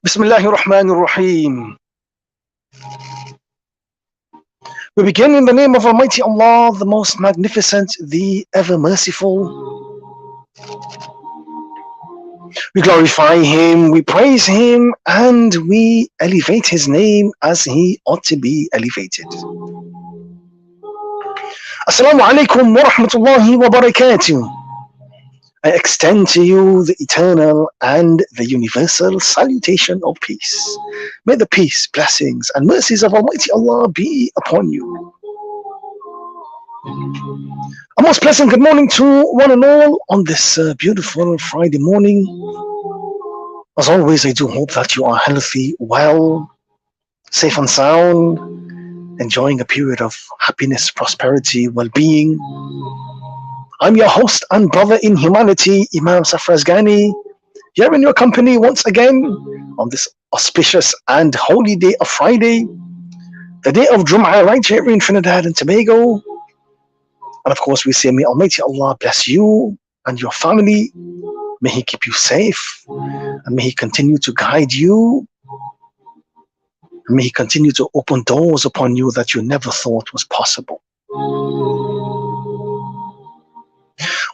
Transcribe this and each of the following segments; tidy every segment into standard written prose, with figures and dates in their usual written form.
Bismillahir Rahmanir Rahim. We begin in the name of Almighty Allah, the most magnificent, the ever merciful. We glorify Him, we praise Him, and we elevate His name as He ought to be elevated. Assalamu alaikum wa rahmatullahi wa barakatuh. I extend to you the eternal and the universal salutation of peace. May the peace, blessings, and mercies of Almighty Allah be upon you. A most pleasant good morning to one and all on this beautiful Friday morning. As always, I do hope that you are healthy, well, safe and sound, enjoying a period of happiness, prosperity, well-being. I'm your host and brother in humanity, Imam Safraz Ghani, here in your company once again on this auspicious and holy day of Friday, the day of Jum'ah right here in Trinidad and Tobago. And of course, we say, may Almighty Allah bless you and your family. May He keep you safe, and may He continue to guide you. And may He continue to open doors upon you that you never thought was possible.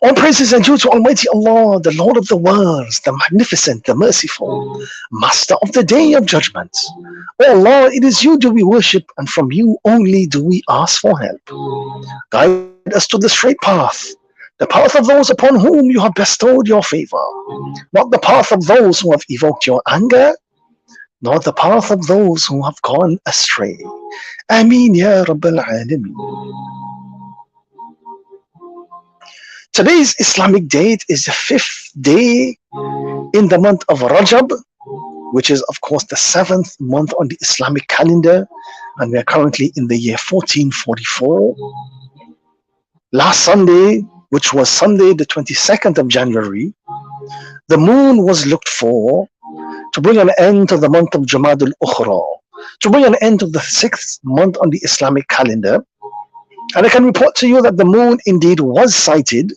All praises are due to Almighty Allah, the Lord of the worlds, the magnificent, the merciful, Master of the Day of Judgment. Oh Allah, it is you do we worship, and from you only do we ask for help. Guide us to the straight path, the path of those upon whom you have bestowed your favor, not the path of those who have evoked your anger, nor the path of those who have gone astray. Ameen ya Rabbil Alameen. Today's Islamic date is the 5th day in the month of Rajab, which is of course the 7th month on the Islamic calendar, and we are currently in the year 1444. Last Sunday, which was Sunday the 22nd of January, the moon was looked for to bring an end to the month of Jamad al-Ukhra, to bring an end to the 6th month on the Islamic calendar. And I can report to you that the moon indeed was sighted,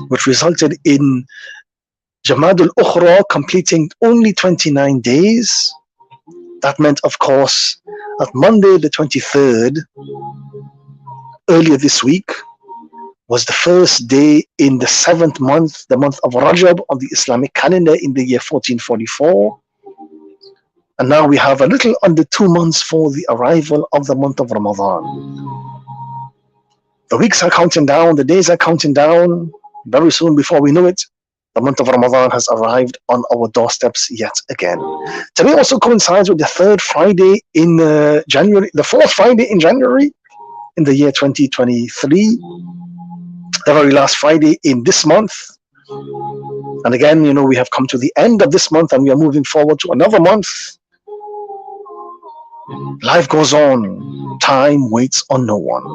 which resulted in Jamad al-Ukhra completing only 29 days. That meant, of course, that Monday the 23rd, earlier this week, was the first day in the 7th month, the month of Rajab on the Islamic calendar in the year 1444. And now we have a little under 2 months for the arrival of the month of Ramadan. The weeks are counting down, the days are counting down. Very soon, before we know it, the month of Ramadan has arrived on our doorsteps yet again. Today also coincides with the 3rd Friday in January, the 4th Friday in January in the year 2023, the very last Friday in this month. And again, you know, we have come to the end of this month and we are moving forward to another month. Life goes on, time waits on no one.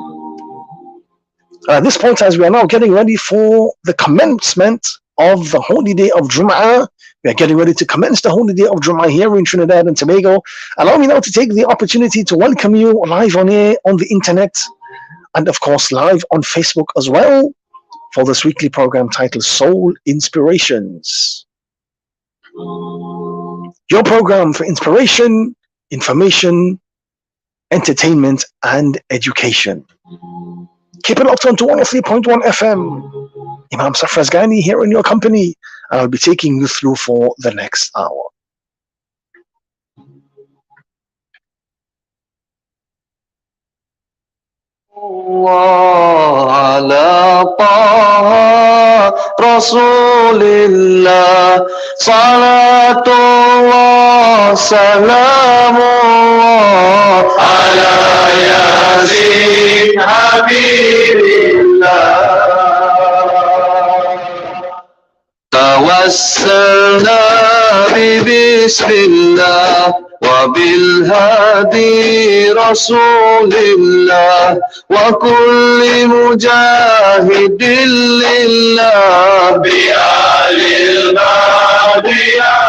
At this point, as we are now getting ready for the commencement of the holy day of Jum'ah, we are getting ready to commence the holy day of Jum'ah here in Trinidad and Tobago. Allow me now to take the opportunity to welcome you live on air, on the internet, and of course live on Facebook as well, for this weekly program titled Soul Inspirations. Your program for inspiration, information, entertainment, and education. Keep it locked on to 103.1 FM. Imam Safraz Ghani here in your company, and I'll be taking you through for the next hour. على طه رسول الله صلاة الله سلام الله على ياسين حبيب الله توسلنا ببسم الله وبالهادي رسول الله وكل مجاهد لله بآل الهادي يا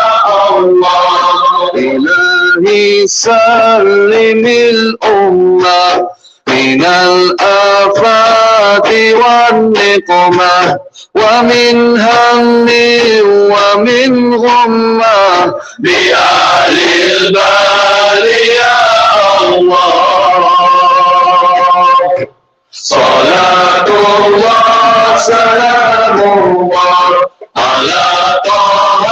الله إلهي سلم الأمة من الآفات والنقمة ومن هم ومن غمة بأهل البال يا الله. صلاة الله سلام الله على طه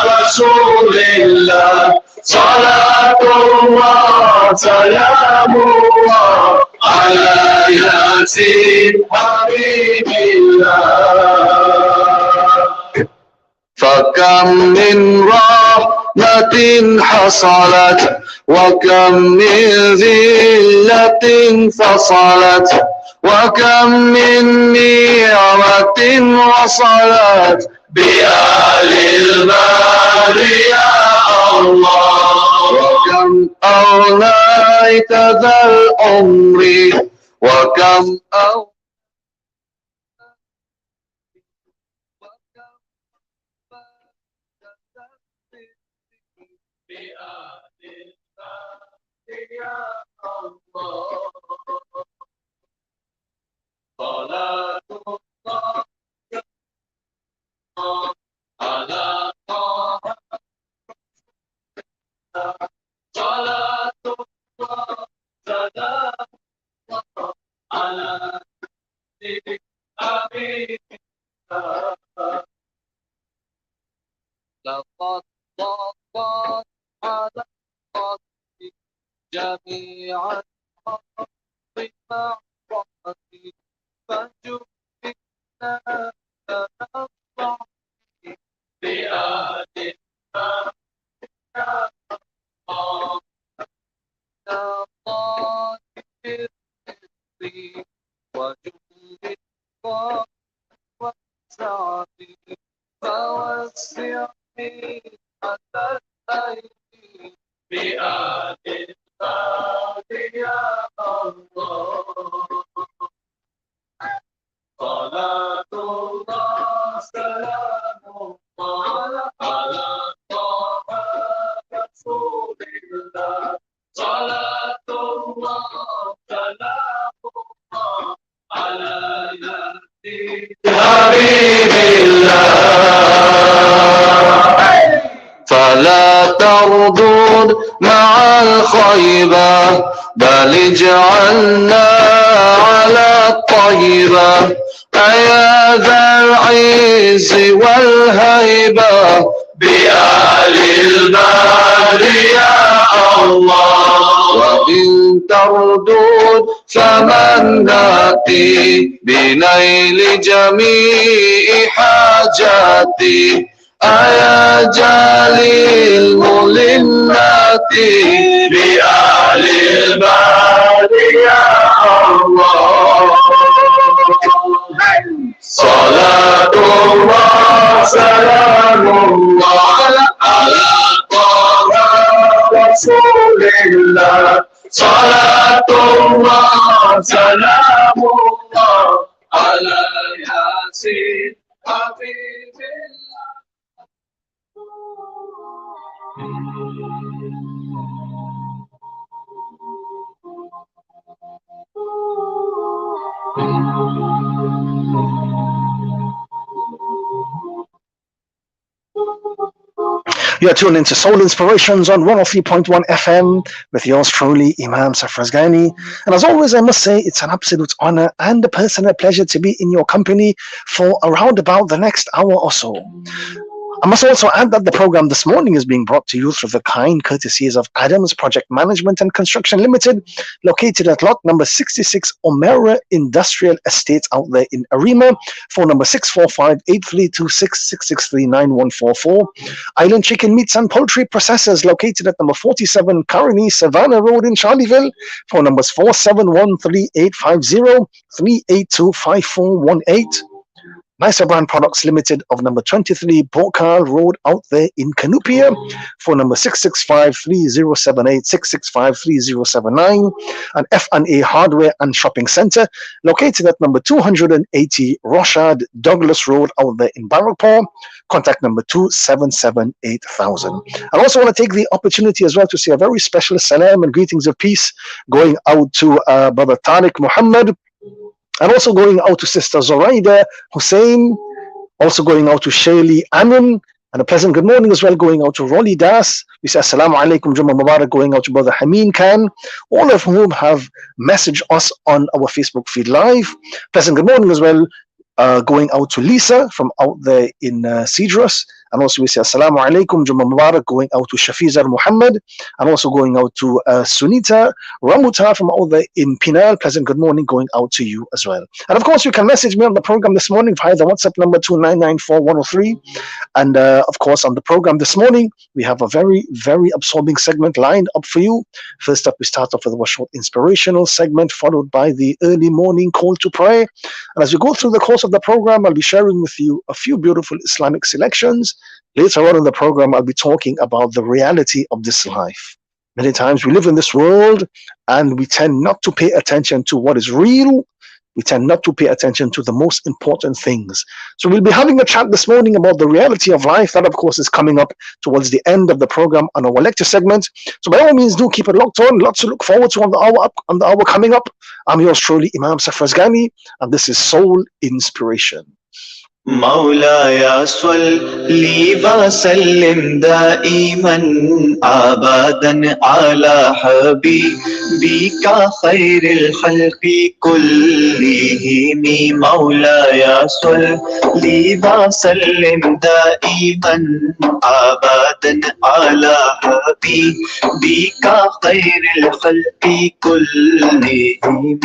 رسول الله. صلاة الله سلام الله على ياسين حبيب الله. فكم من رحمة حصلت وكم من ذلة فصلت وكم من نعمة وصلت بأهل البر يا الله. وكم أوليت ذا الأمر وكم صلاة الله على طه. صلاة الله سلام الله على حبيب الله. لقد ضاقت على الخلق جميعا بمعرفتي فجبنا نصرا بأهل الله يا الله. طائف الرزق وجود والسعة فوسع حتى الأيدي بأهل الله يا الله. صلاة الله سلام الله على طه رسول الله. صلاة الله سلام الله على ياسين حبيب الله. فلا ترضون مع الخيبة بل اجعلنا على الطيبة. أيا ذا العز والهيبة بأهل البر يا الله. وإن تردون فمن ناتي بنيل جميع حاجاتي. أيا جالي الملمات بأهل البر يا الله. صلاة الله سلام الله على طه رسول الله. صلاة الله سلام الله على ياسين حبيب الله. You're tuned into Soul Inspirations on 103.1 FM with yours truly, Imam Safraz Ghani. And as always, I must say it's an absolute honor and a personal pleasure to be in your company for around about the next hour or so. I must also add that the program this morning is being brought to you through the kind courtesies of Adams Project Management and Construction Limited, located at lot number 66 Omera Industrial Estates out there in Arima. Phone number 645-8326-663-9144. Island Chicken Meats and Poultry Processors, located at number 47 Caroni Savannah Road in Charleville. Phone numbers 471-3850, 382-5418. Nicer Brand Products Limited of number 23 Bokal Road out there in Canupia. Phone number 665-3078, 665-3079. And F&A Hardware and Shopping Center located at number 280 Roshad Douglas Road out there in Barrackpore. Contact number 277-8000. I also want to take the opportunity as well to say a very special salam and greetings of peace going out to Brother Tariq Muhammad, and also going out to Sister Zoraida Hussein, also going out to Shaylee Amin, and a pleasant good morning as well going out to Rolly Das. We say Assalamu alaikum, Jummah Mubarak going out to Brother Hameen Khan, all of whom have messaged us on our Facebook feed live. Pleasant good morning as well going out to Lisa from out there in Cedrus. And also we say Assalamu alaikum, Jummah Mubarak going out to Shafizar Muhammad, and also going out to Sunita Ramuta from out there in Pinal. Pleasant good morning going out to you as well. And of course you can message me on the program this morning via the WhatsApp number 2994103. And of course on the program this morning we have a very, very absorbing segment lined up for you. First up, we start off with a short inspirational segment followed by the early morning call to prayer. And as we go through the course of the program, I'll be sharing with you a few beautiful Islamic selections. Later on in the program, I'll be talking about the reality of this life. Many times we live in this world and we tend not to pay attention to what is real. We tend not to pay attention to the most important things. So we'll be having a chat this morning about the reality of life. That, of course, is coming up towards the end of the program on our lecture segment. So by all means, do keep it locked on. Lots to look forward to on the hour coming up. I'm yours truly, Imam Safraz Ghani, and this is Soul Inspiration. مولاي صلي وسلم دائما ابدا على حبيبك خير الخلق كلهم مولاي صلي وسلم دائما ابدا على حبيبك خير الخلق كلهم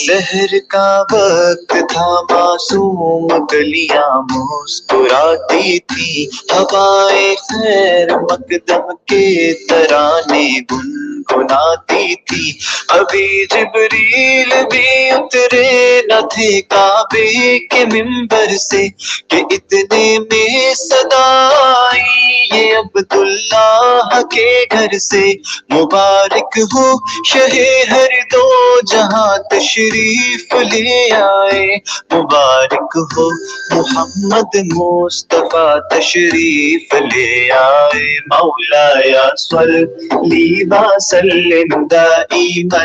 سحر کا وقت تھا معصوم گلیاں مسکراتی تھی ہوائے خیر مقدم کے ترانے گنگناتی تھی ابھی جبریل بھی اترے نہ تھے کعبے کے منبر سے کہ اتنے میں صدا آئی یہ عبداللہ کے گھر سے مبارک ہو شہ ہر دو جہاں تشریف لے آئے مبارک ہو محمد مصطفیٰ تشریف لے آئے مولاي صلي وسلم دائما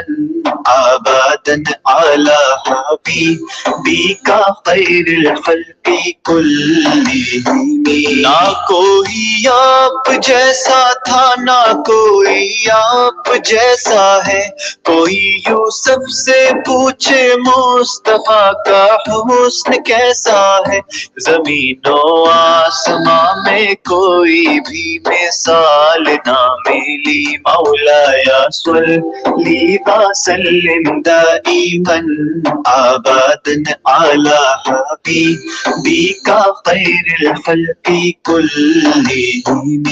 ابدا على حبيبك خير الخلق كلهم نہ کوئی آپ جیسا تھا نہ کوئی آپ جیسا ہے کوئی یوسف سے پوچھے مصطفیٰ کا حسن کیسا ہے زمین و آسمان میں کوئی بھی مثال نہ ملی مولاي صلي وسلم دائما ابدا على حبيبك خير الخلق كلهم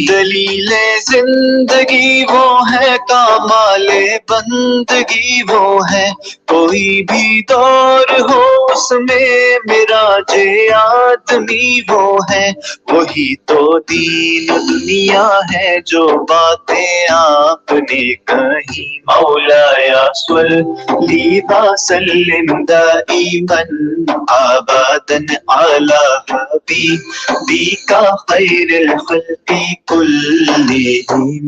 دلیل زندگی وہ ہے کمال بندگی وہ ہے کوئی بھی دور ہو اس میں معراج آدمی وہ ہے وہی تو دین دنیا ہے جو باتیں آپ نے کہیں مولاي صلي وسلم دائما ابدا على حبيبك خير الخلق كلهم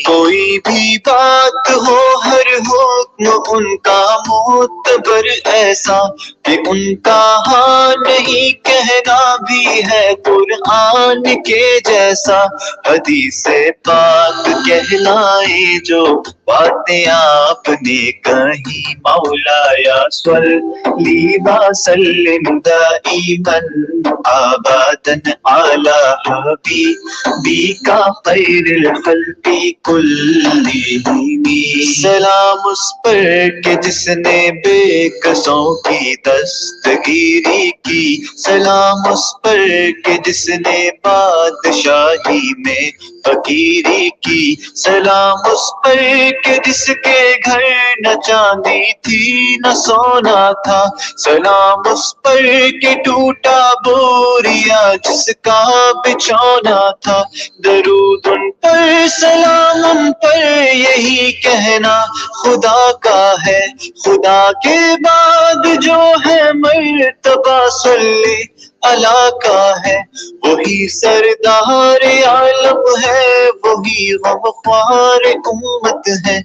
کوئی بھی بات ہو ہر حکم ان کا معتبر ایسا کہ ان کا ہاں نہیں کہنا بھی ہے قرآن کے جیسا حدیث پاک کہلائے جو باتیں آپ نے کہیں مولاي صلي وسلم دائما ابدا على حبيبك خير الخلق كلهم سلام اس پر کہ جس نے بے کسوں کی دستگیری کی سلام اس پر کہ جس نے بادشاہی میں فقیری کی سلام اس پر के जिसके घर न चांदी थी न सोना था, सलाम उस पर के टूटा बोरिया जिसका बिछौना था। दरूद उन पर सलाम उन पर यही कहना खुदा का है, खुदा के बाद जो है मर्तबा सल्ले अला का है। वही सरदार आलम है, वही गमख्वार उम्मत है,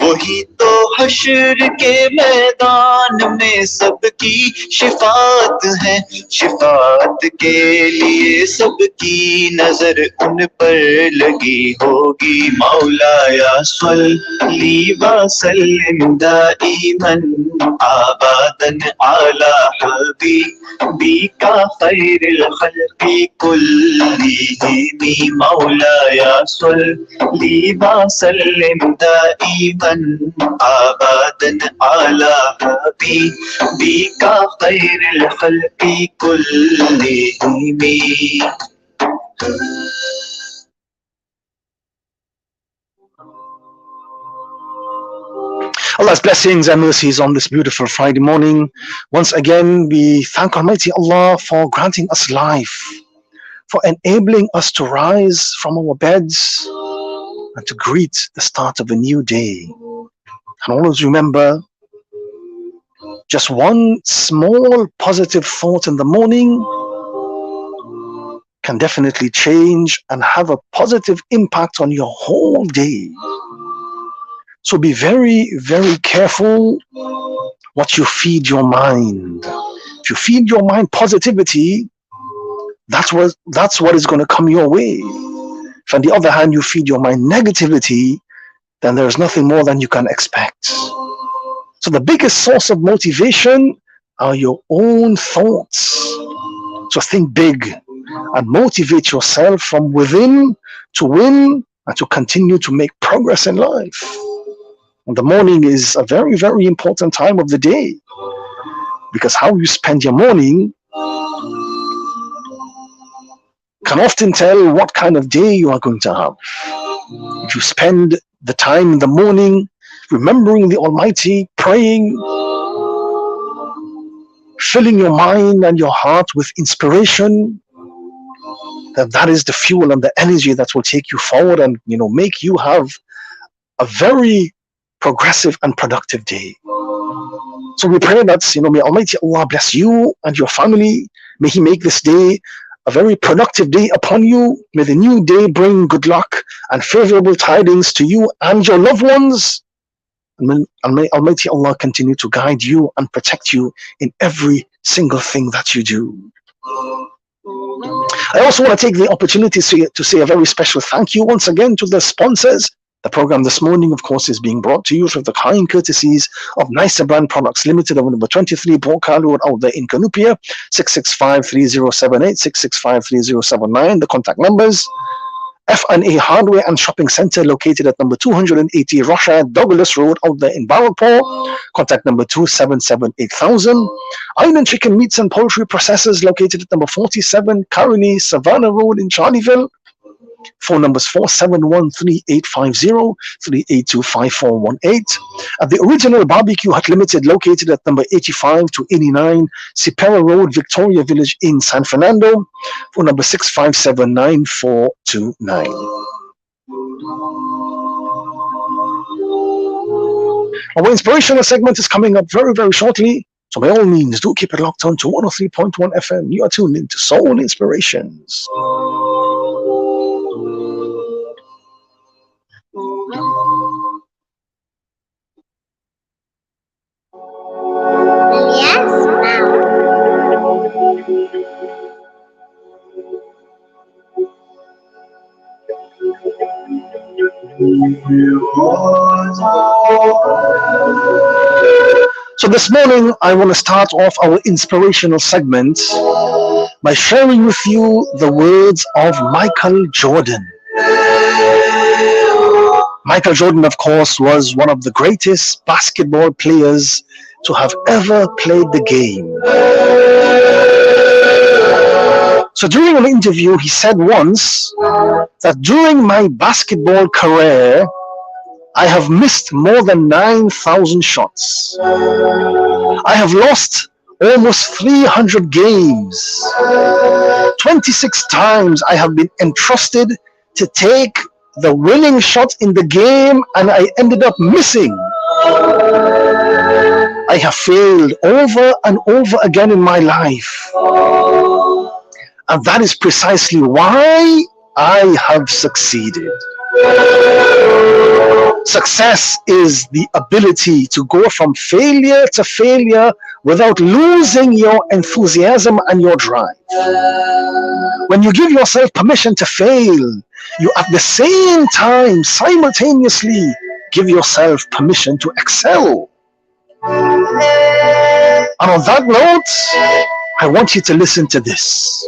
वही तो हश्र के मैदान में सबकी शिफात है। शिफात के लिए सबकी नजर उन पर लगी होगी। मौलाया सल्ली व सल्लिम दाइमन आबादन अला हबीबिका खैरिल खल्क़ि कुल्लिहिम। मौलाया सल्ली व सल्लिम दाइमन आबादन अला हबीबिका खैरिल खल्क़ि कुल्लिहिम। Allah's blessings and mercies on this beautiful Friday morning. Once again, we thank Almighty Allah for granting us life, for enabling us to rise from our beds and to greet the start of a new day. And always remember, just one small positive thought in the morning can definitely change and have a positive impact on your whole day. So be very, very careful what you feed your mind. If you feed your mind positivity, that's what is going to come your way. If on the other hand you feed your mind negativity, then there is nothing more than you can expect. So the biggest source of motivation are your own thoughts. So think big and motivate yourself from within to win and to continue to make progress in life. And the morning is a very, very important time of the day, because how you spend your morning can often tell what kind of day you are going to have. If you spend the time in the morning remembering the Almighty, praying, filling your mind and your heart with inspiration, that is the fuel and the energy that will take you forward and make you have a very progressive and productive day. So we pray that may Almighty Allah bless you and your family. May He make this day a very productive day upon you. May the new day bring good luck and favorable tidings to you and your loved ones. And may Almighty Allah continue to guide you and protect you in every single thing that you do. I also want to take the opportunity to say a very special thank you once again to the sponsors. The program this morning, of course, is being brought to you through the kind courtesies of Nicer Brand Products Limited of number 23 Broca Road out there in Canupia, 665-3078, 665-3079. The contact numbers: F&A Hardware and Shopping Center located at number 280 Russia Douglas Road out there in Barrowpore. Contact number 277-8000. Iron and Chicken Meats and Poultry Processors located at number 47 Caroni Savannah Road in Charleville. Phone numbers 471-3850, 382-5418. At the Original Barbecue Hut Limited located at number 85-89 Sipera Road, Victoria Village in San Fernando. Phone number 657-9429. Our inspirational segment is coming up very, very shortly. So by all means, do keep it locked on to 103.1 FM. You are tuned into Soul Inspirations. So this morning, I want to start off our inspirational segment by sharing with you the words of Michael Jordan. Michael Jordan, of course, was one of the greatest basketball players to have ever played the game. So during an interview, he said once that during my basketball career, I have missed more than 9,000 shots. I have lost almost 300 games. 26 times I have been entrusted to take the winning shot in the game and I ended up missing. I have failed over and over again in my life. And that is precisely why I have succeeded. Success is the ability to go from failure to failure without losing your enthusiasm and your drive. When you give yourself permission to fail, you at the same time simultaneously give yourself permission to excel. And on that note, I want you to listen to this.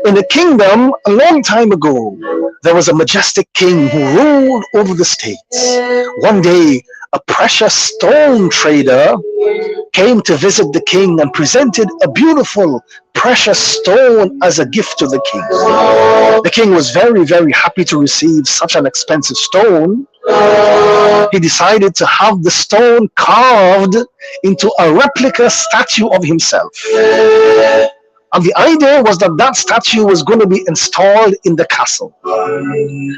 In a kingdom a long time ago, there was a majestic king who ruled over the states. One day, a precious stone trader came to visit the king and presented a beautiful, precious stone as a gift to the king. The king was very, very happy to receive such an expensive stone. He decided to have the stone carved into a replica statue of himself. And the idea was that that statue was going to be installed in the castle.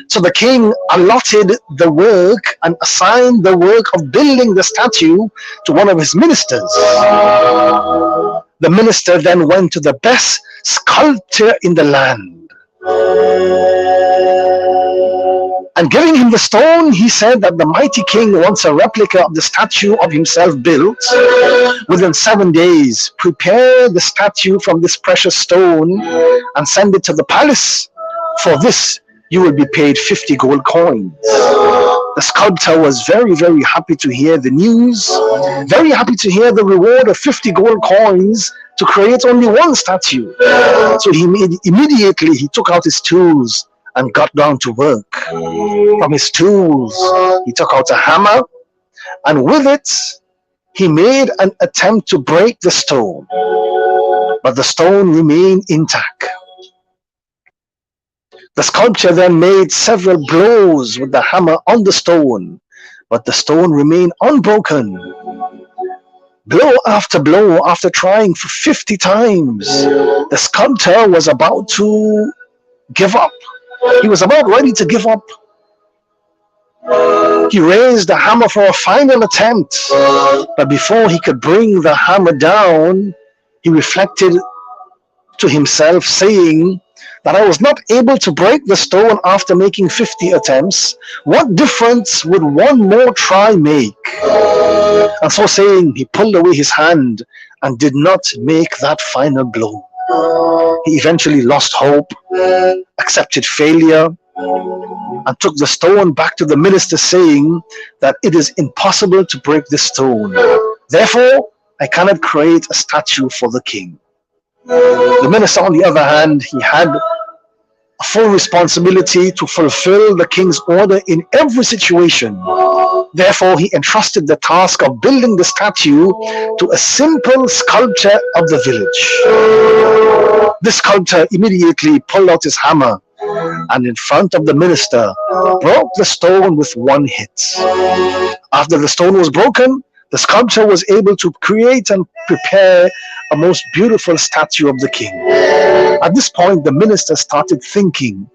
So the king allotted the work and assigned the work of building the statue to one of his ministers. The minister then went to the best sculptor in the land. And giving him the stone, he said that the mighty king wants a replica of the statue of himself built. Within 7 days, prepare the statue from this precious stone and send it to the palace. For this, you will be paid 50 gold coins. The sculptor was very, very happy to hear the news, very happy to hear the reward of 50 gold coins to create only one statue. So immediately he took out his tools and got down to work. From his tools, he took out a hammer, and with it, he made an attempt to break the stone, but the stone remained intact. The sculptor then made several blows with the hammer on the stone, but the stone remained unbroken. Blow after blow, after trying for 50 times, the sculptor was about to give up. He was about ready to give up. He raised the hammer for a final attempt, but before he could bring the hammer down, he reflected to himself, saying that I was not able to break the stone after making 50 attempts. What difference would one more try make? And so saying, he pulled away his hand and did not make that final blow. He eventually lost hope, accepted failure, and took the stone back to the minister, saying that it is impossible to break this stone. Therefore, I cannot create a statue for the king. The minister, on the other hand, he had a full responsibility to fulfill the king's order in every situation. Therefore, he entrusted the task of building the statue to a simple sculptor of the village. The sculptor immediately pulled out his hammer and in front of the minister broke the stone with one hit. After the stone was broken, the sculptor was able to create and prepare a most beautiful statue of the king. At this point, the minister started thinking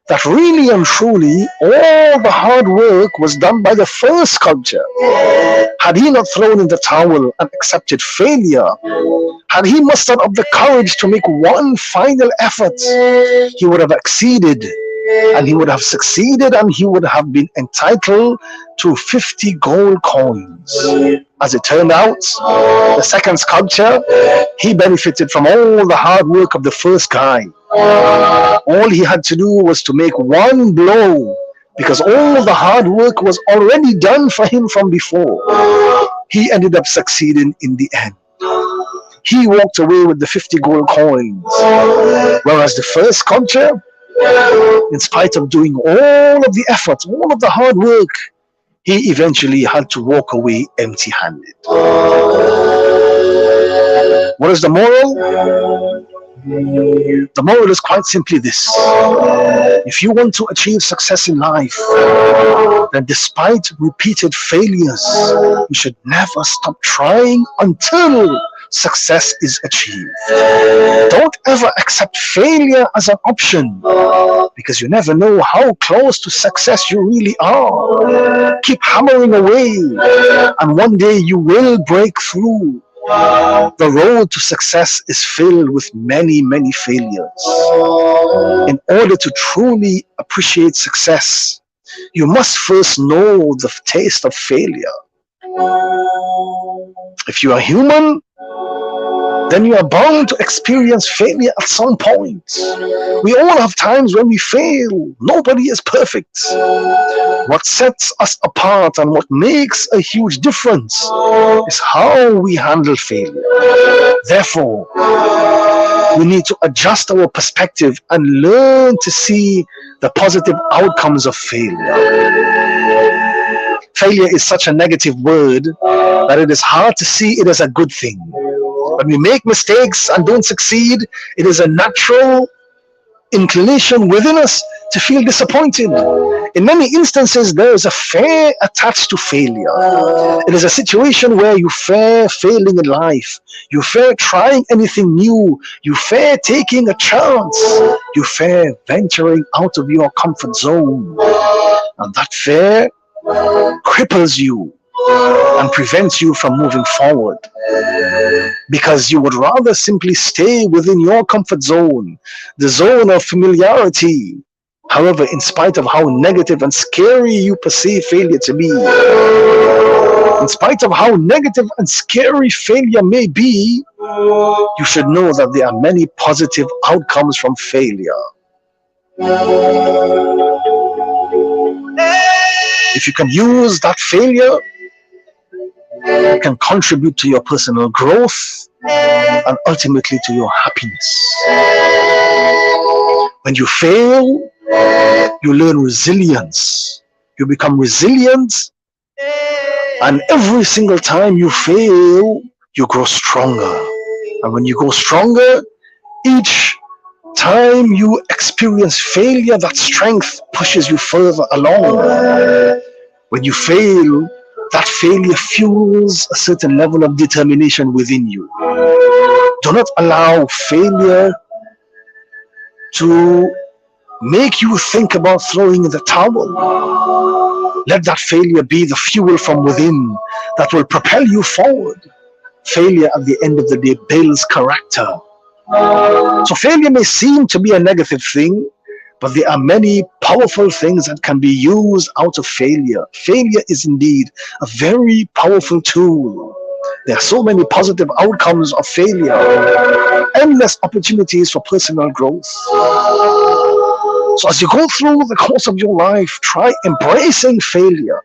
that really and truly all the hard work was done by the first sculptor. Had he not thrown in the towel and accepted failure, had he mustered up the courage to make one final effort, he would have exceeded, and he would have succeeded, and he would have been entitled to 50 gold coins. As it turned out, the second sculptor, he benefited from all the hard work of the first guy. All he had to do was to make one blow, because all the hard work was already done for him from before. He ended up succeeding in the end. He walked away with the 50 gold coins, whereas the first sculptor, in spite of doing all of the effort, all of the hard work, he eventually had to walk away empty-handed. What is the moral? The moral is quite simply this: if you want to achieve success in life, then despite repeated failures, you should never stop trying until success is achieved. Don't ever accept failure as an option, because you never know how close to success you really are. Keep hammering away, and one day you will break through. The road to success is filled with many, many failures. In order to truly appreciate success, you must first know the taste of failure. If you are human, then you are bound to experience failure at some point. We all have times when we fail. Nobody is perfect. What sets us apart and what makes a huge difference is how we handle failure. Therefore, we need to adjust our perspective and learn to see the positive outcomes of failure. Failure is such a negative word that it is hard to see it as a good thing. When we make mistakes and don't succeed, it is a natural inclination within us to feel disappointed. In many instances, there is a fear attached to failure. It is a situation where you fear failing in life. You fear trying anything new. You fear taking a chance. You fear venturing out of your comfort zone. And that fear cripples you and prevents you from moving forward, because you would rather simply stay within your comfort zone, the zone of familiarity. However, in spite of how negative and scary you perceive failure to be, in spite of how negative and scary failure may be, you should know that there are many positive outcomes from failure. If you can use that failure, you can contribute to your personal growth and ultimately to your happiness. When you fail, you learn resilience. You become resilient, and every single time you fail, you grow stronger. And when you grow stronger, each time you experience failure, that strength pushes you further along. When you fail, that failure fuels a certain level of determination within you. Do not allow failure to make you think about throwing in the towel. Let that failure be the fuel from within that will propel you forward. Failure at the end of the day builds character. So failure may seem to be a negative thing, but there are many powerful things that can be used out of failure. Failure is indeed a very powerful tool. There are so many positive outcomes of failure, endless opportunities for personal growth. So as you go through the course of your life, try embracing failure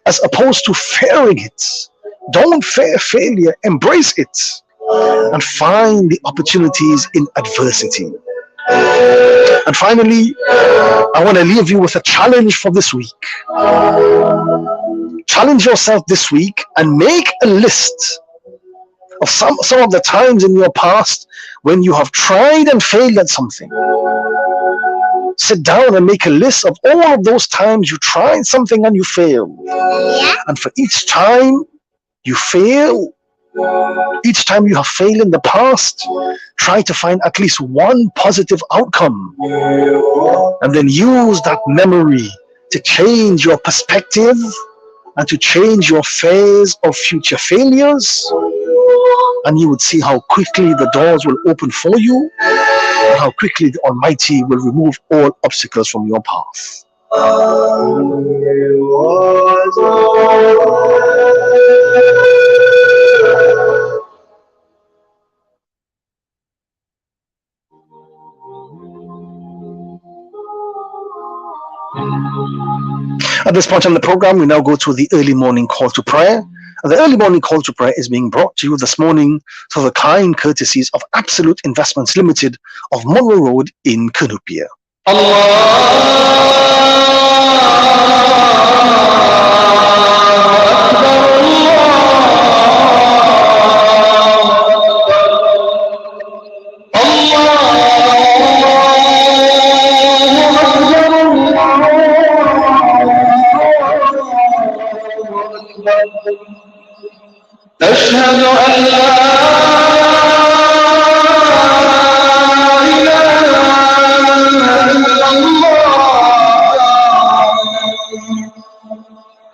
as opposed to fearing it. Don't fear failure, embrace it, and find the opportunities in adversity. And finally, I want to leave you with a challenge for this week. Challenge yourself this week and make a list of some of the times in your past when you have tried and failed at something. Sit down and make a list of all of those times you tried something and you failed. Yeah. And for each time you fail, each time you have failed in the past, try to find at least one positive outcome. And then use that memory to change your perspective and to change your fears of future failures. And you would see how quickly the doors will open for you, and how quickly the Almighty will remove all obstacles from your path. At this point on the program, we now go to the early morning call to prayer. And the early morning call to prayer is being brought to you this morning through the kind courtesies of Absolute Investments Limited of Monroe Road in Cunupia. Allah أشهد أن لا إله إلا الله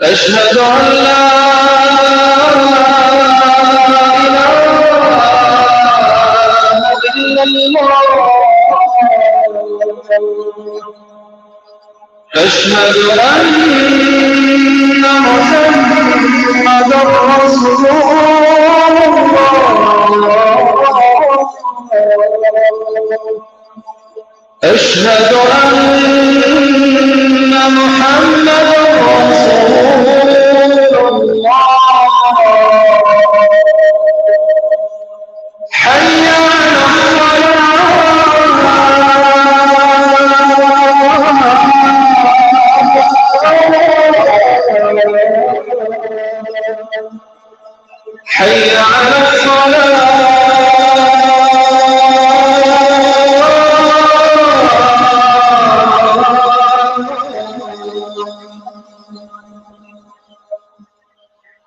أشهد أن لا إله إلا الله أشهد أن محمدًا رسول الله أشهد أن محمدًا رسول الله حي على حي على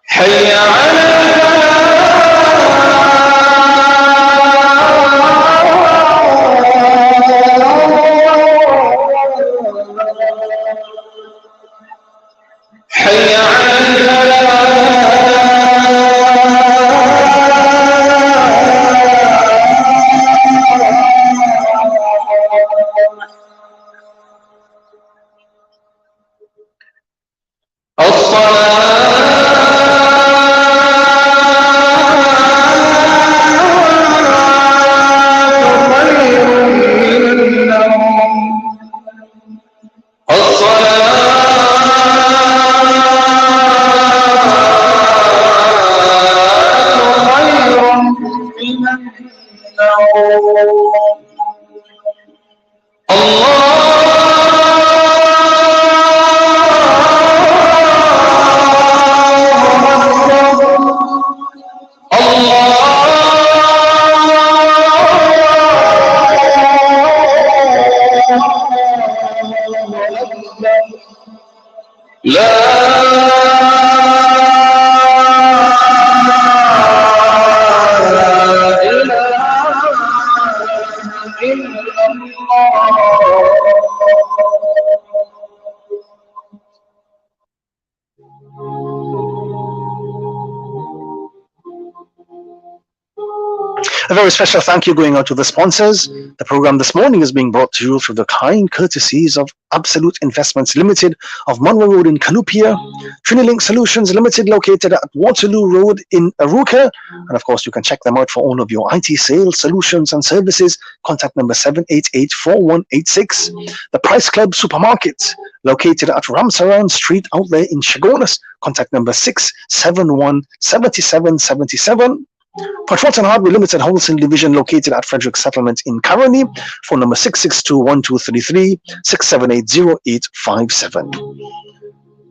حي على حي على A very special thank you going out to the sponsors. The program this morning is being brought to you through the kind courtesies of Absolute Investments Limited of Monroe Road in Kalupia, Trinilink Solutions Limited located at Waterloo Road in Aruka, and of course you can check them out for all of your IT sales, solutions and services. Contact number 788-4186. The Price Club Supermarket located at Ramsaran Street out there in Chagonas. Contact number 671-7777. Petroleum Hardware Limited Wholesale Division located at Frederick Settlement in Caroni. Phone number 662-1233, 678-0857.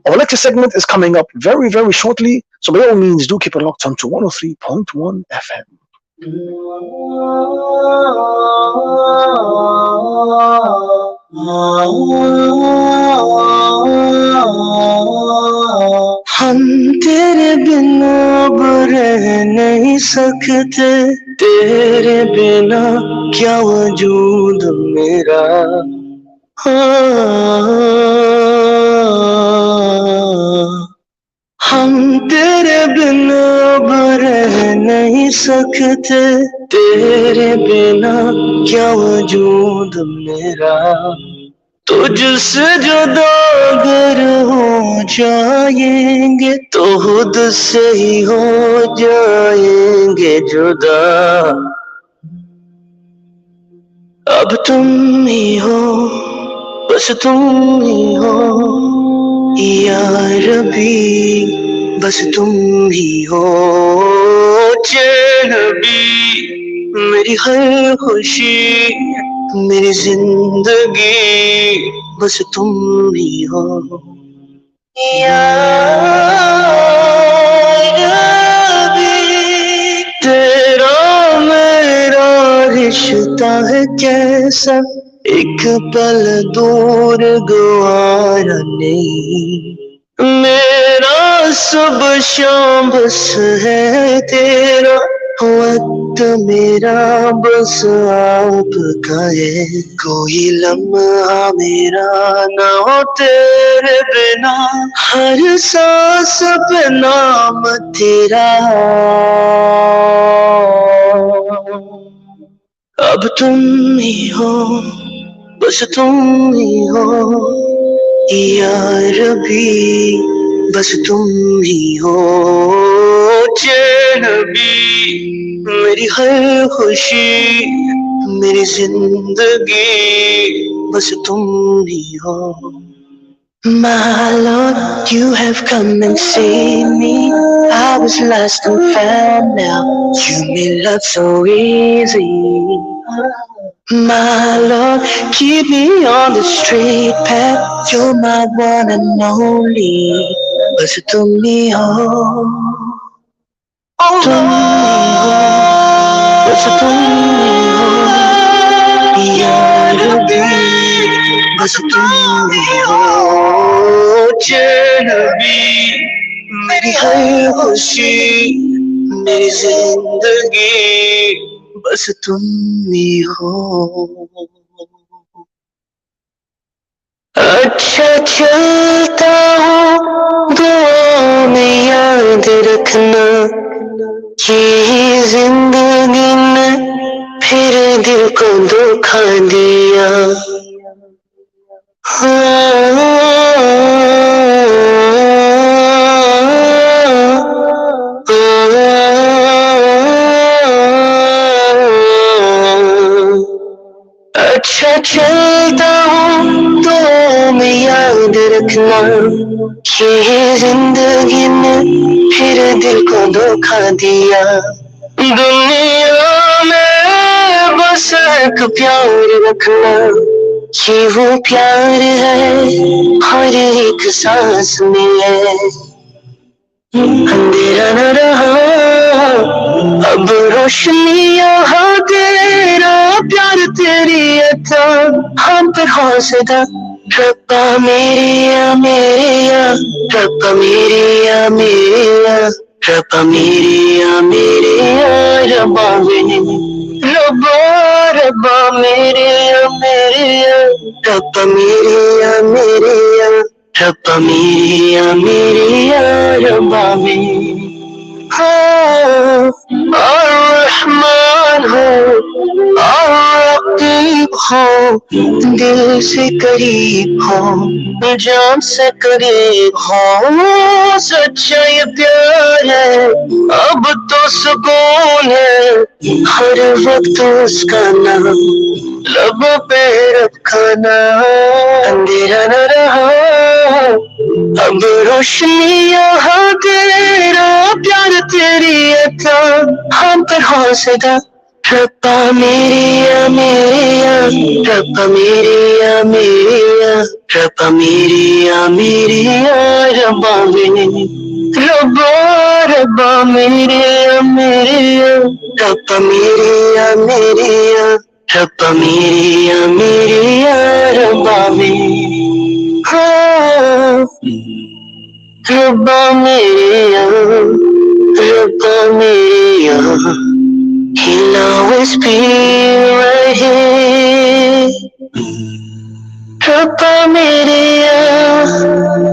Our lecture segment is coming up very, very shortly, so by all means do keep it locked on to 103.1 FM. हम तेरे बिना अब रह नहीं सकते तेरे बिना क्या वजूद मेरा हम तेरे बिना अब रह नहीं सकते तेरे बिना क्या वजूद मेरा तुझसे जुदा अगर हो जाएंगे तो खुद से ही हो जाएंगे जुदा अब तुम ही हो बस तुम ही हो या रबी बस तुम ही हो चैन भी मेरी हर खुशी मेरी जिंदगी बस तुम ही हो या रबी तेरा मेरा रिश्ता है कैसा एक पल दूर गवारा नहीं मेरा صبح شام بس ہے تیرا وقت میرا بس آپ کا ہے کوئی لمحہ میرا نہ ہو تیرے بنا ہر سانس پہ نام تیرا اب تم ہی ہو بس تم ہی ہو یا ربی بس تم ہی ہو چین بھی میری ہر خوشی میری زندگی بس تم ہی ہو My Lord, you have come and saved me. I was lost and found now. You made love so easy. My Lord, keep me on the straight path. You're my one and only. Bas tum hi ho, tum hi ho, bas tum hi ho, ya Rabbi. بس تم ہی ہو چین بھی میری ہر خوشی میری زندگی بس تم ہی ہو اچھا چلتا ہوں دعا میں یاد رکھنا یہ زندگی نے پھر دل کو دھوکا دیا اچھا چلتا ہوں تو میں یاد رکھنا یہ زندگی نے پھر دل کو دھوکا دیا دنیا میں بس ایک پیار رکھنا یہ وہ پیار ہے ہر ایک سانس میں ہے اندھیرا نہ رہا اب روشنی یہاں تیرا پیار تیری عطا ہم پر حوصلہ ربا میری یا میری یا ربا میری یا میری یا ربا میری یا میری یا ربا میری ربا ربا میری یا میری یا ربا میری یا میری یا ربا میری یا میری یا ربا میری الرحمن ہو الرقیب ہو دل سے قریب ہو جان سے قریب ہو سچا یہ پیار ہے اب تو سکون ہے ہر وقت اس کا نام لب پہ رکھنا اندھیرا نہ رہا اب روشنی یہاں تیرا پیار تیری عطا ہم پر حوصلہ ربا میری یا میری یا ربا میری یا میری یا ربا میری یا میری یا ربا میری ربا ربا میری یا میری یا ربا میری یا میری یا ربا میری یا میری یا ربا میری ربا میری یا ربا میری یا He'll always be right here. Rabba Meriya,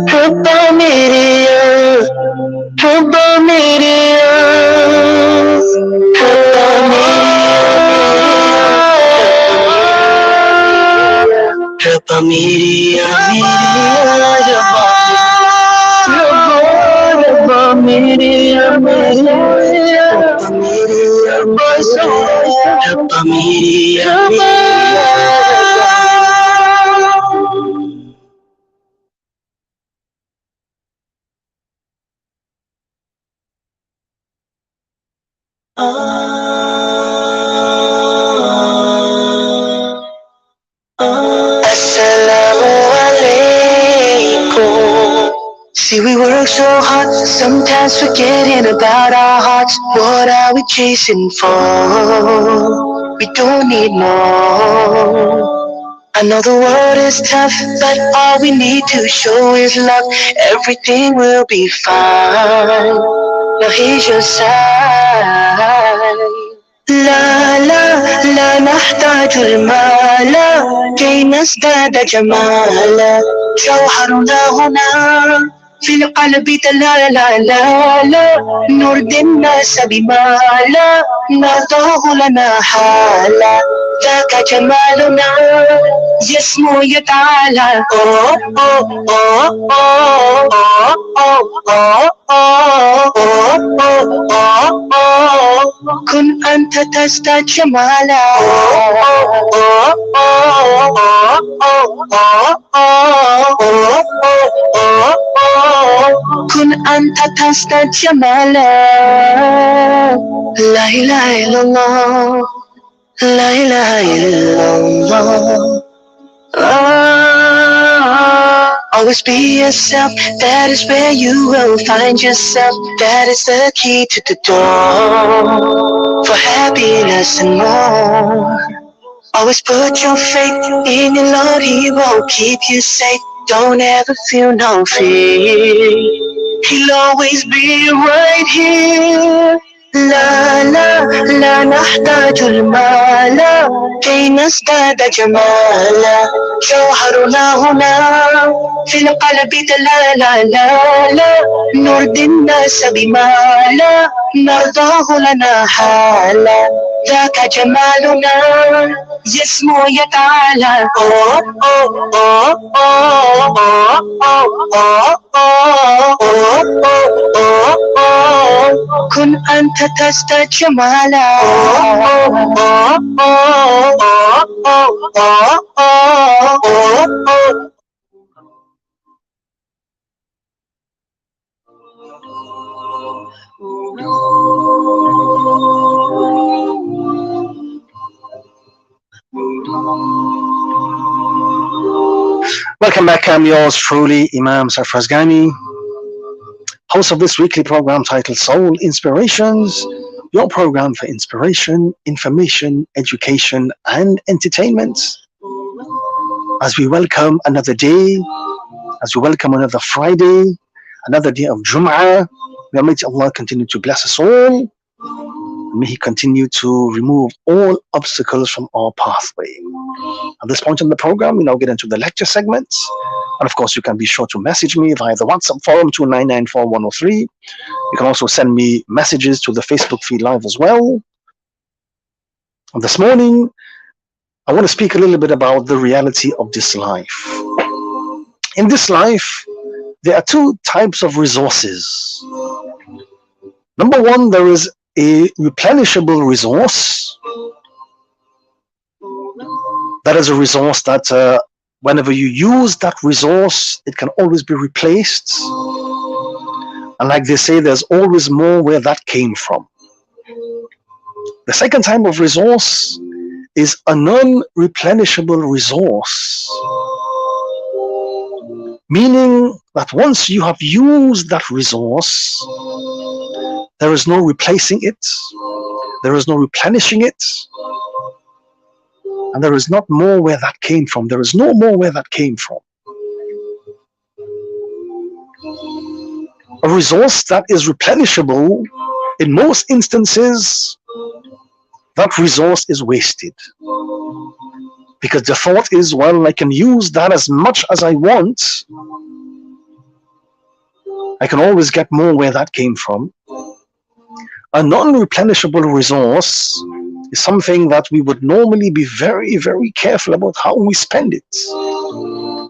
Rabba Meriya, Rabba Meriya, Rabba Meriya, Rabba Meriya, Rabba Meriya, Rabba Meriya. ربا میری یا السلام علیکم See, we work so hard, sometimes forgetting about our hearts. What are we chasing for? We don't need more. I know the world is tough, but all we need to show is love. Everything will be fine. Now here's your sign. لا لا لا نحتاج المال كي نزداد جمالا. جوهرنا هنا في القلب لا لا لا لا نرضي الناس بما لا نرضاه لنا حالا. ذاك جمالنا جسمه يتعالى. كن أنت تزداد جمالا. كن أنت تزداد جمالا. لا إله إلا الله. لا إله إلا الله. Always be yourself, that is where you will find yourself. That is the key to the door for happiness and more. Always put your faith in your Lord, He will keep you safe. Don't ever feel no fear, He'll always be right here. لا لا لا نحتاج المال كي نزداد جمالا. جوهرنا هنا في القلب لا لا لا لا نرضي الناس بما لا نرضاه لنا حالا. ذاك جمالنا جسمه يتعالى. كن أنت تزداد جمالا. Welcome back. I'm yours truly, Imam Sarfraz Ghani, host of this weekly program titled Soul Inspirations, your program for inspiration, information, education, and entertainment. As we welcome another day, as we welcome another Friday, another day of Jum'ah, may Almighty Allah continue to bless us all. May He continue to remove all obstacles from our pathway. At this point in the program, we now get into the lecture segments. And of course, you can be sure to message me via the WhatsApp forum 2994103. You can also send me messages to the Facebook feed live as well. And this morning, I want to speak a little bit about the reality of this life. In this life, there are two types of resources. Number one, there is a replenishable resource. That is a resource that whenever you use that resource, it can always be replaced. And like they say, there's always more where that came from. The second type of resource is a non-replenishable resource. Meaning that once you have used that resource, there is no replacing it, there is no replenishing it, and there is not more where that came from. There is no more where that came from. A resource that is replenishable, in most instances, that resource is wasted. Because the thought is, well, I can use that as much as I want. I can always get more where that came from. A non-replenishable resource is something that we would normally be very, very careful about how we spend it.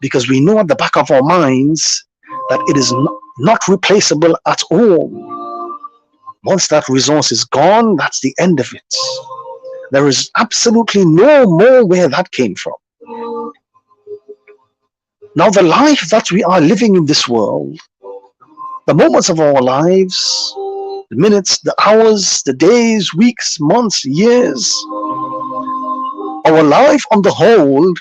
Because we know at the back of our minds that it is not replaceable at all. Once that resource is gone, that's the end of it. There is absolutely no more where that came from. Now, the life that we are living in this world, the moments of our lives, the minutes, the hours, the days, weeks, months, years, our life on the whole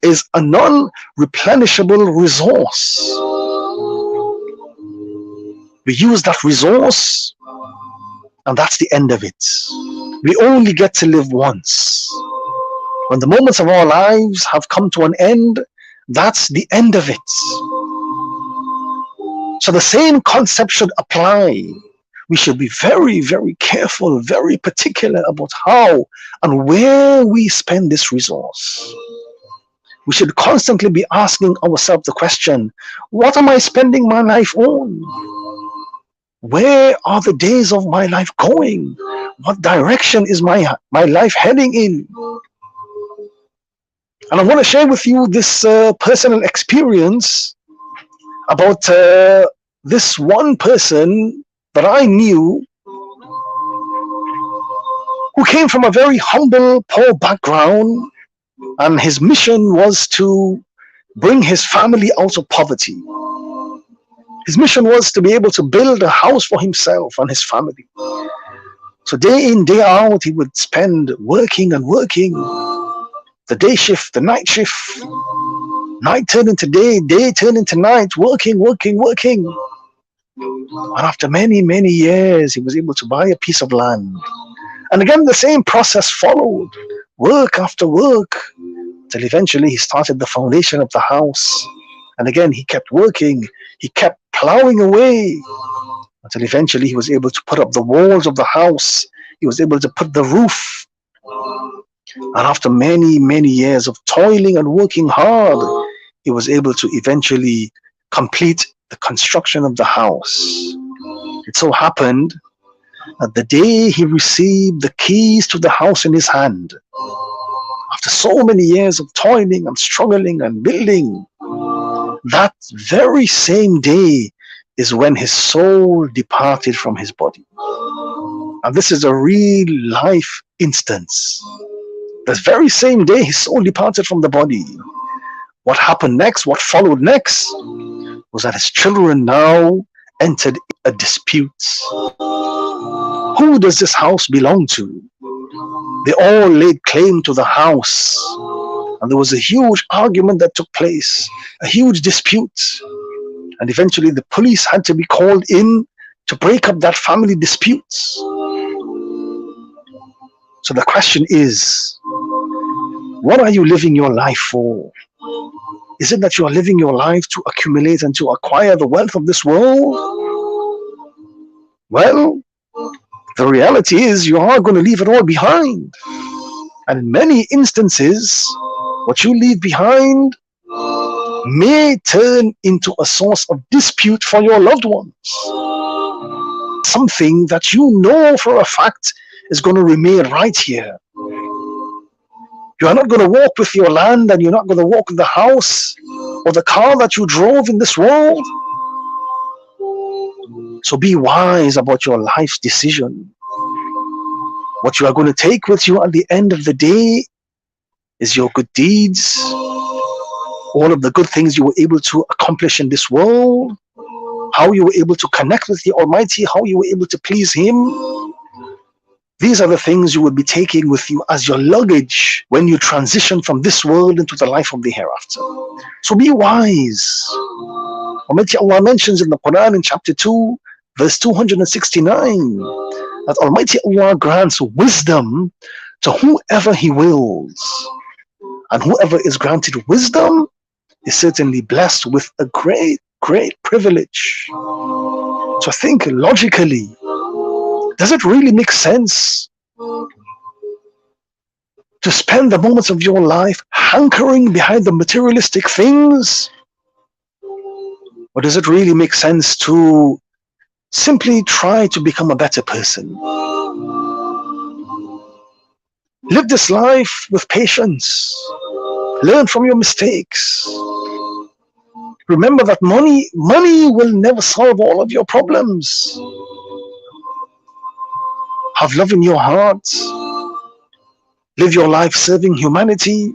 is a non-replenishable resource. We use that resource, and that's the end of it. We only get to live once. When the moments of our lives have come to an end, that's the end of it. So the same concept should apply. We should be very, very careful, very particular about how and where we spend this resource. We should constantly be asking ourselves the question, what am I spending my life on? Where are the days of my life going? What direction is my life heading in? And I want to share with you this personal experience about this one person that I knew who came from a very humble, poor background, and his mission was to bring his family out of poverty. His mission was to be able to build a house for himself and his family. So day in, day out, he would spend working and working. The day shift, the night shift, night turned into day, day turned into night, working. And after many, many years, he was able to buy a piece of land. And again, the same process followed, work after work, till eventually he started the foundation of the house. And again, he kept working, he kept plowing away, until eventually he was able to put up the walls of the house, he was able to put the roof. And after many, many years of toiling and working hard, he was able to eventually complete the construction of the house. It so happened that the day he received the keys to the house in his hand, after so many years of toiling and struggling and building, that very same day is when his soul departed from his body. And this is a real life instance. The very same day his soul departed from the body. What happened next, what followed next, was that his children now entered a dispute. Who does this house belong to? They all laid claim to the house. And there was a huge argument that took place, a huge dispute. And eventually the police had to be called in to break up that family dispute. So the question is, what are you living your life for? Is it that you are living your life to accumulate and to acquire the wealth of this world? Well, the reality is you are going to leave it all behind. And in many instances, what you leave behind may turn into a source of dispute for your loved ones. Something that you know for a fact is going to remain right here. You are not going to walk with your land, and you're not going to walk with the house or the car that you drove in this world. So be wise about your life's decision. What you are going to take with you at the end of the day is your good deeds, all of the good things you were able to accomplish in this world, how you were able to connect with the Almighty, how you were able to please Him. These are the things you will be taking with you as your luggage when you transition from this world into the life of the hereafter. So be wise. Almighty Allah mentions in the Quran in chapter 2, verse 269, that Almighty Allah grants wisdom to whoever He wills. And whoever is granted wisdom is certainly blessed with a great, great privilege. So think logically. Does it really make sense to spend the moments of your life hankering behind the materialistic things? Or does it really make sense to simply try to become a better person? Live this life with patience. Learn from your mistakes. Remember that money will never solve all of your problems. Have love in your heart. Live your life serving humanity.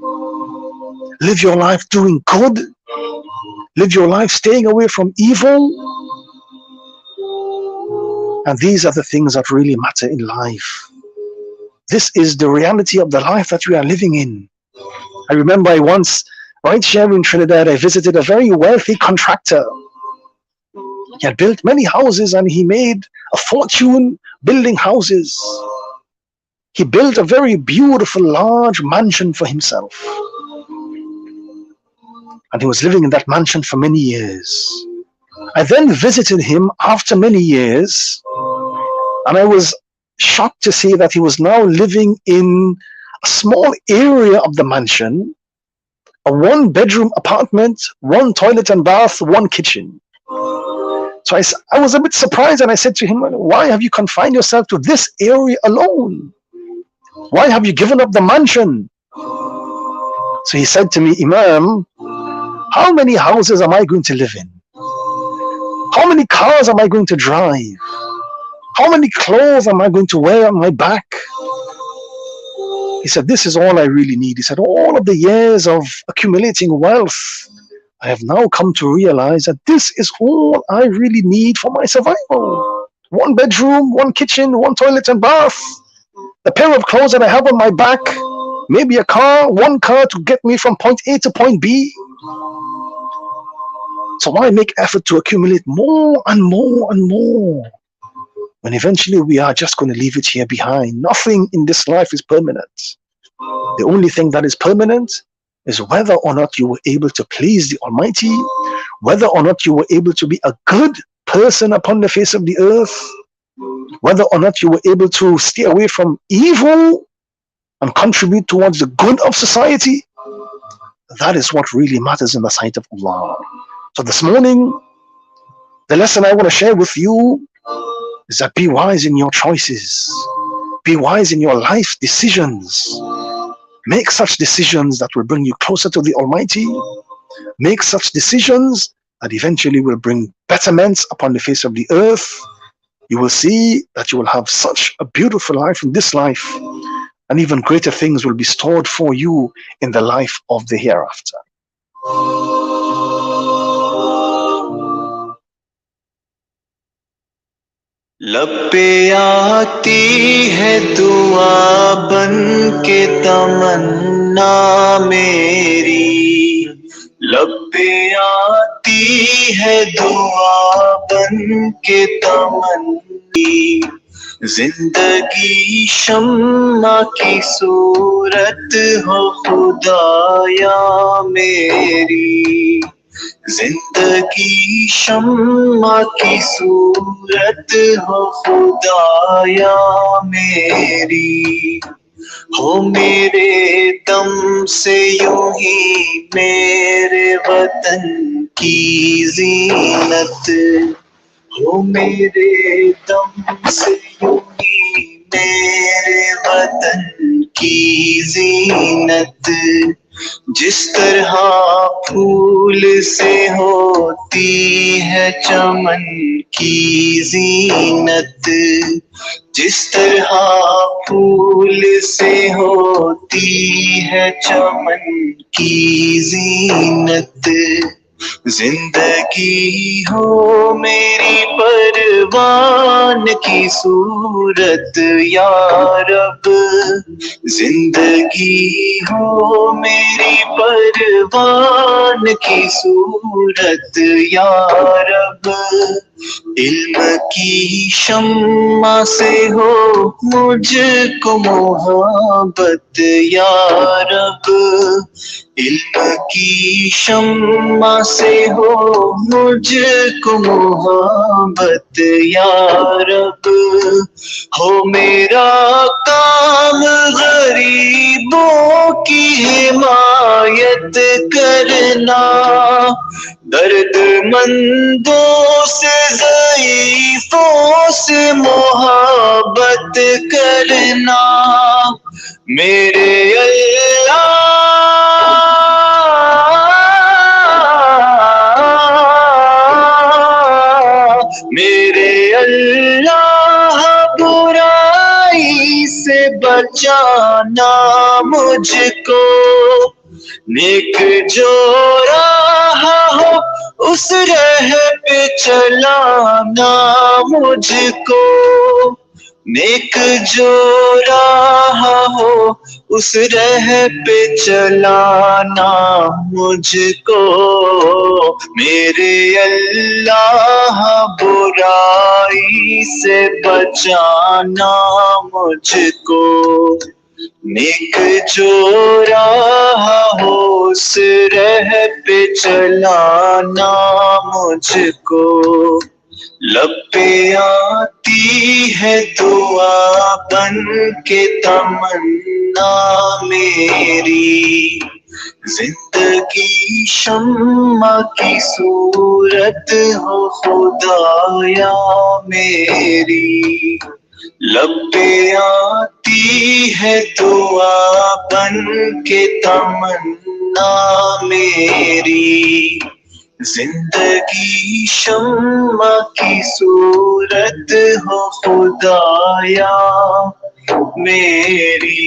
Live your life doing good. Live your life staying away from evil. And these are the things that really matter in life. This is the reality of the life that we are living in. I remember I once, right here in Trinidad, I visited a very wealthy contractor. He had built many houses and he made a fortune building houses. he built a very beautiful, large mansion for himself. And he was living in that mansion for many years. I then visited him after many years, and I was shocked to see that he was now living in a small area of the mansion, a one-bedroom apartment, one toilet and bath, one kitchen. So I was a bit surprised, and I said to him, why have you confined yourself to this area alone? Why have you given up the mansion? So he said to me, Imam, how many houses am I going to live in? How many cars am I going to drive? How many clothes am I going to wear on my back? He said, this is all I really need. He said, all of the years of accumulating wealth, I have now come to realize that this is all I really need for my survival. One bedroom, one kitchen, one toilet and bath, the pair of clothes that I have on my back, maybe a car, one car to get me from point A to point B. So why make effort to accumulate more and more and more, when eventually we are just going to leave it here behind? Nothing in this life is permanent. The only thing that is permanent is whether or not you were able to please the Almighty, whether or not you were able to be a good person upon the face of the earth, whether or not you were able to stay away from evil and contribute towards the good of society. That is what really matters in the sight of Allah. So this morning, the lesson I want to share with you is that be wise in your choices. Be wise in your life decisions. Make such decisions that will bring you closer to the Almighty. Make such decisions that eventually will bring betterments upon the face of the earth. You will see that you will have such a beautiful life in this life, and even greater things will be stored for you in the life of the hereafter. لب پہ آتی ہے دعا بن کے تمنا میری، لب پہ آتی ہے دعا بن کے تمنی، زندگی شمع کی صورت ہو خدایا میری، زندگی شمع کی صورت ہو خدایا میری، ہو میرے دم سے یوں ہی میرے وطن کی زینت، ہو میرے دم سے یوں ہی میرے وطن کی زینت، جس طرح پھول سے ہوتی ہے چمن کی زینت، جس طرح پھول سے ہوتی ہے چمن کی زینت، زندگی ہو میری پروان کی صورت یا رب، زندگی ہو میری پروان کی صورت یا رب، علم کی شمع سے ہو مجھ کو محبت یا رب، علم کی شمع سے ہو مجھ کو محبت یا رب، ہو میرا کام غریبوں کی حمایت کرنا، درد مندوں سے ضعیفوں سے محبت کرنا، میرے اللہ میرے اللہ برائی سے بچانا مجھ کو، نیک جو راہ ہو اس راہ پہ چلانا مجھ کو، नेक जो राह हो उस राह पे चलाना मुझको, मेरे अल्लाह बुराई से बचाना मुझको। नेक जो राह हो उस राह पे चलाना मुझको, लब पे आती है दुआ बन के तमन्ना मेरी, जिंदगी शम्मा की सूरत हो खुदाया मेरी। लब पे आती है दुआ बन के तमन्ना मेरी, जिंदगी शम्मा की सूरत हो खुदाया मेरी।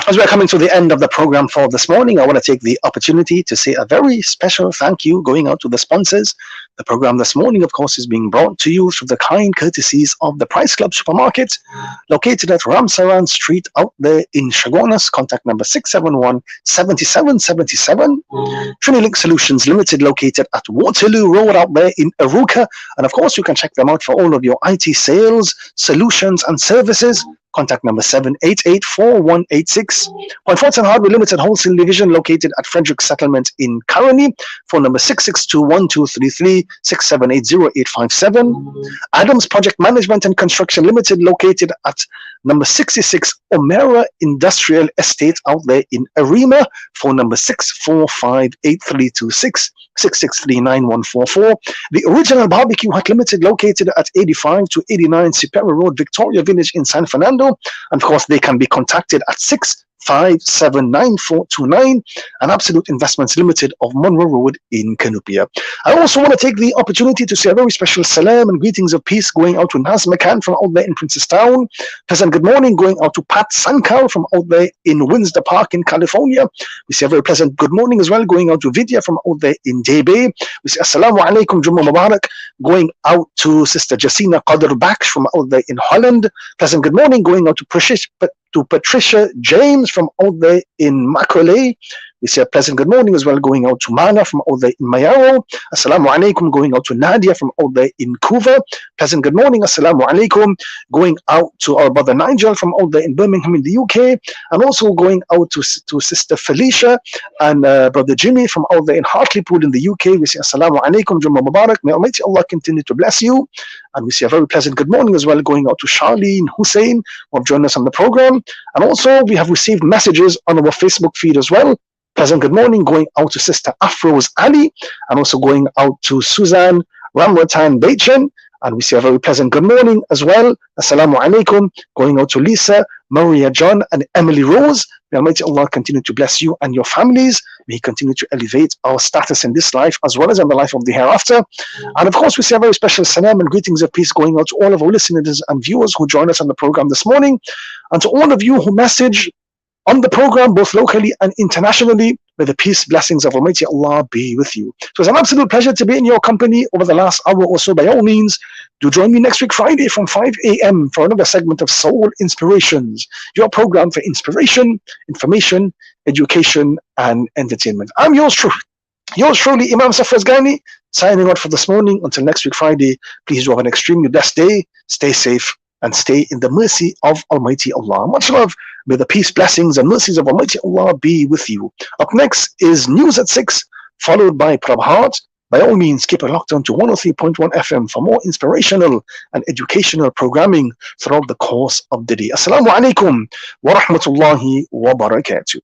As we're coming to the end of the program for this morning, I want to take the opportunity to say a very special thank you going out to the sponsors. The program this morning, of course, is being brought to you through the kind courtesies of the Price Club Supermarket, located at Ramsaran Street out there in Shagonas. Contact number 671-7777. Trinilink Solutions Limited, located at Waterloo Road out there in Aruka. And of course, you can check them out for all of your IT sales, solutions, and services. Contact number 788-4186. Fortune Hardware Limited Wholesale Division, located at Frederick Settlement in Caroni. Phone number 662-1233-678-0857. Adams Project Management and Construction Limited, located at number 66 Omera Industrial Estate out there in Arima. Phone number 645-8326. 6639144. The Original Barbecue Hut Limited, located at 85 to 89 Sipera Road, Victoria Village in San Fernando. And of course, they can be contacted at 6579429. And Absolute Investments Limited of Monroe Road in Canupia. I also want to take the opportunity to say a very special salam and greetings of peace going out to Naz McCann from out there in Princestown. Pleasant good morning going out to Pat Sankar from out there in Windsor Park in California. We say a very pleasant good morning as well going out to Vidya from out there in J-Bay. We say Assalamu alaikum, Jummah Mubarak, going out to Sister Jacina Qadr Baksh from out there in Holland. Pleasant good morning going out to Patricia James from out there in Macaulay. We say a pleasant good morning as well going out to Mana from out there in Mayaro. Assalamu alaikum going out to Nadia from out there in Couva. Pleasant good morning. Assalamu alaikum going out to our brother Nigel from out there in Birmingham in the UK. And also going out to Sister Felicia and brother Jimmy from out there in Hartlepool in the UK. We say Assalamu alaikum, Jummah Mubarak. May Almighty Allah continue to bless you. And we say a very pleasant good morning as well going out to Charlene Hussein who have joined us on the program. And also we have received messages on our Facebook feed as well. Pleasant good morning going out to Sister Afroz Ali, and also going out to Suzanne Ramratan Bachin. And we say a very pleasant good morning as well. Assalamu alaikum going out to Lisa, Maria John, and Emily Rose. May Almighty Allah continue to bless you and your families. May He continue to elevate our status in this life as well as in the life of the hereafter. And of course, we say a very special salam and greetings of peace going out to all of our listeners and viewers who join us on the program this morning, and to all of you who message on the program, both locally and internationally. May the peace, blessings of Almighty Allah be with you. So it's an absolute pleasure to be in your company over the last hour or so. By all means, do join me next week Friday from 5 a.m. for another segment of Soul Inspirations, your program for inspiration, information, education, and entertainment. I'm yours truly, Imam Safraz Ghani, signing out for this morning. Until next week Friday, please do have an extremely blessed day. Stay safe and stay in the mercy of Almighty Allah. Much love. May the peace, blessings, and mercies of Almighty Allah be with you. Up next is News at 6, followed by Prabhat. By all means, keep it locked on to 103.1 FM for more inspirational and educational programming throughout the course of the day. Assalamu alaikum wa rahmatullahi wa barakatuh.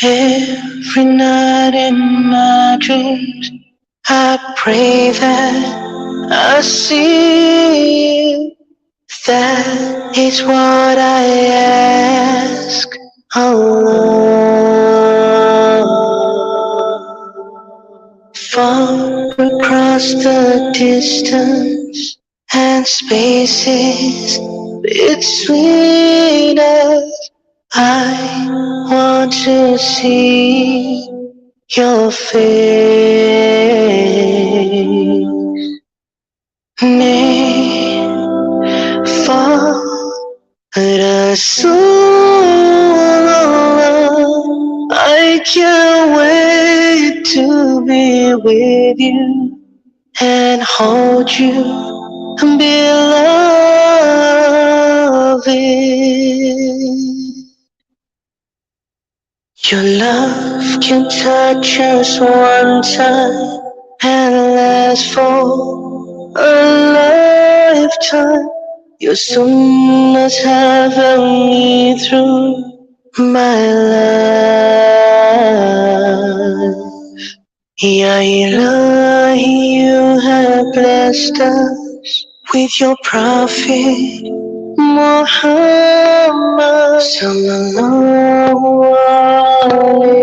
Every night in my dreams, I pray that I see you. That is what I ask. Allah. Far across the distance and spaces between us, I want to see your face. Nay, far Rasulullah, I can't wait to be with you and hold you, beloved. Your love can touch us one time and last for a lifetime. Your sunnahs have helped me through my life. Ya Ilahi, you have blessed us with your Prophet Muhammad sallallahu alayhi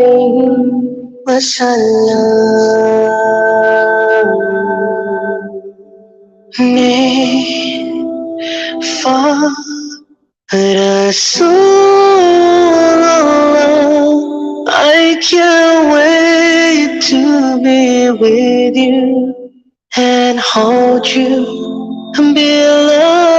wa sallam. Nay, far Rasulullah, I can't wait to be with you and hold you, beloved.